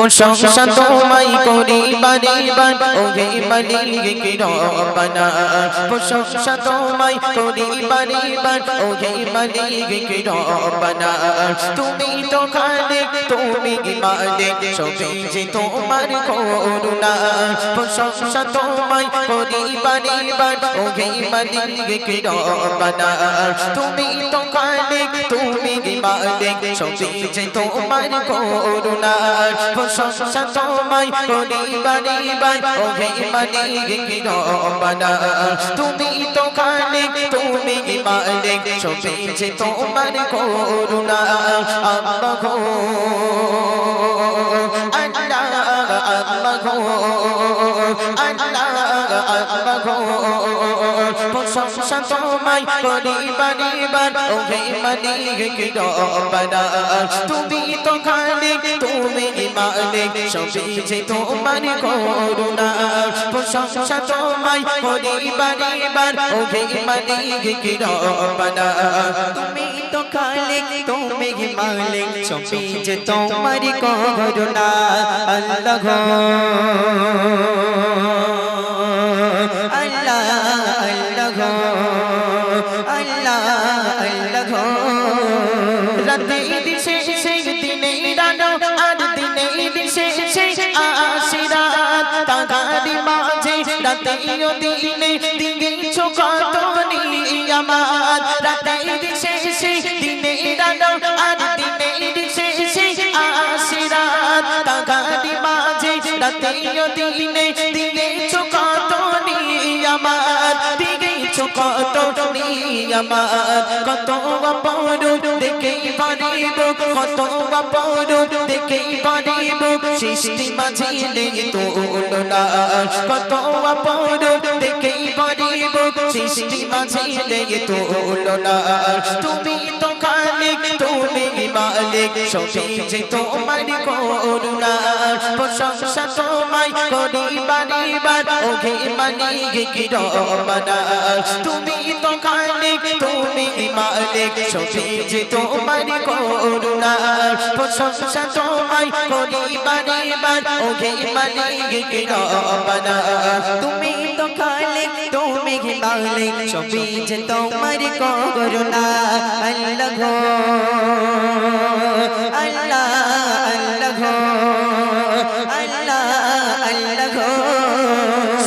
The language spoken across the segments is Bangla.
প্রশংসা তোমায় করি বারে বার ওহে মালিক রব্বানা প্রশংসা তোমায় করি বারে বার ওহে মালিক রব্বানা তুমি তো খালিক তুমি মালিক সবই যে তোমার করুণা প্রশংসা তোমায় করি বারে বার ওহে মালিক রব্বানা তুমি তো খালিক তুমি মালিক সবই যে তোমার করুণা প্রশংসা তোমায় করি বারে বার ওহে মালিক রব্বানা তুমি তো খালিক তুমি মালিক সবই যে তোমার করুণা আল্লাহ গো আল্লাহ আল্লাহ গো আল্লাহ আল্লাহ গো প্রশংসা তোমায় করি বারে বার ওহে মালিক রব্বানা তুমি তো খালিক তুমি মালিক সবই যে তোমার করুণা প্রশংসা তোমায় করি বারে বার ওহে মালিক রব্বানা তুমি তো খালিক তুমি মালিক সবই যে তোমার করুণা আল্লাহ গো আল্লাহ আল্লাহ গো আল্লাহ আল্লাহ গো রাতে দিশে সেই দিনে রানো আর দিনে দিশে সেই আশিরাত তাগারি মাঝে রাতে ও দিনে দিয়েছো কত নিয়ামত রাতে দিশে সেই দিনে রানো আর দিনে দিশে সেই আশিরাত তাগারি মাঝে রাতে ও দিনে দিয়েছো কত নিয়ামত দিয়েছো কত নিয়ামত কত অপরূপ দেখেই পারিব কত অপরূপ দেখেই পারিব সৃষ্টি মাঝে নেই তুলনা কত অপরূপ দেখেই পারিব সৃষ্টি মাঝে নেই তুলনা তুমি তো খালিক তুমি মালিক সবই যে তোমার করুণা প্রশংসা তোমায় করি বারে বার ওহে মালিক রব্বানা তুমি তো খালিক তুমি মালিক সবই যে তোমার করুণা প্রশংসা তোমায় করি বারে বার ওহে মালিক রব্বানা তুমি তো খালিক তুমি মালিক সবই যে তোমার করুণা আল্লাহ গো আল্লাহ আল্লাহ গো আল্লাহ আল্লাহ গো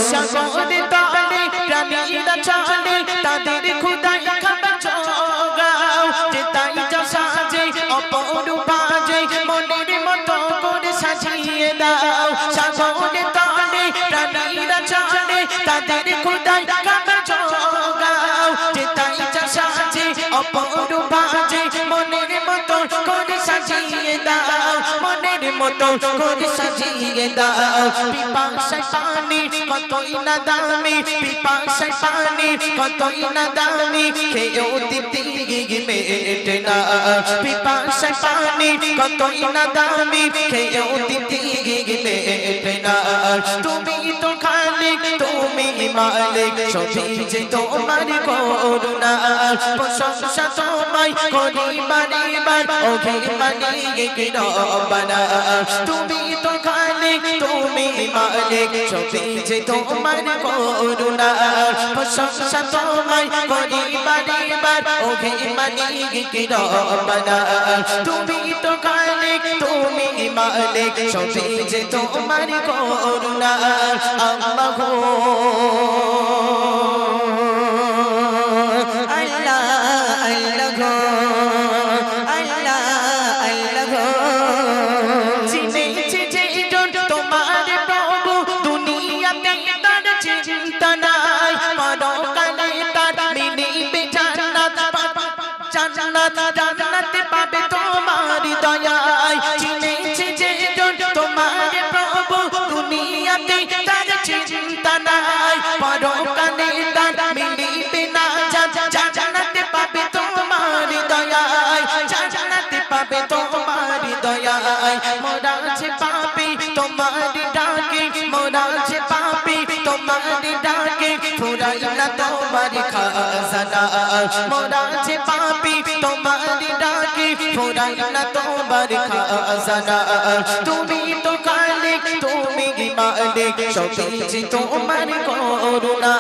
সাগরে তালে প্রাণীরা চলে তাদের খোদাই খাবার জোগাও যে তাই যা সাজে অপরূপ বাজে মনের মতো করে সাজিয়ে দাও সাগরে তালে প্রাণীরা চলে তাদের খোদাই খাবার জোগাও যে তাই যা সাজে অপরূপ বাজে মনের মতো করে সাজিয়ে দাও মনের মতো করে সাজিয়ে দাও পিপাসায় পানি কতই না দামি পিপাসায় পানি কতই না দামি খেয়েও তৃপ্তি মেটে না পিপাসায় পানি কতই না দামি খেয়েও তৃপ্তি মেটে না তুমি তো খালিক তুমি মালিক সবই যে তোমার করুণা প্রশংসা তোমায় করি বারে বার ওহে মালিক রব্বানা তুমি তো খালিক তুমি মালিক সবই যে তোমার করুণা প্রশংসা তোমায় করি বারে বার ওহে মালিক রব্বানা তুমি তো খালিক তুমি মালিক সবই যে তোমার করুণা আল্লাহ গো আল্লাহ আল্লাহ গো আল্লাহ আল্লাহ গো চিনেছে যে তোমার প্রভু দুনিয়াতে তার চিন্তা নাই পরকালে তার মিলিবে জান্নাত জান্নাত জান্নাতে পাবে তোমার দয়ায় চিনেছে যে তোমার প্রভু দুনিয়াতে তার চিন্তা নাই পরকালে তার মিলিবে না জান্নাতে পাবে তোমার দয়ায় জান্নাতে পাবে তোমার দয়ায় মোরা যে পাবে তোমার ডাকে মোরা যে পাবে তোমার ডাকে ফুরাই না তোমার খাজানা মোরা যে পাবে তোমার ডাকে ফুরাই না তোমার খাজানা তুমি তো মালিক সবই যে তোমার করুণা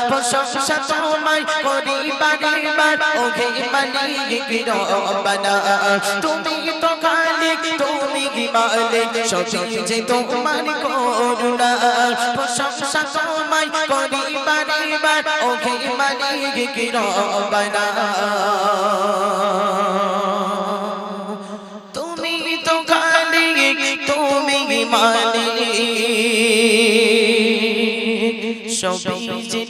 প্রশংসা তোমায় করি বারে বার ওহে মালিক রব্বানা তুমি তো খালিক তুমি কি মালিক সবই যে তোমার করুণা প্রশংসা তোমায় করি বারে বার ওহে মালিক রব্বানা তুমি তো খালিক তুমি কি মালিক সবই যে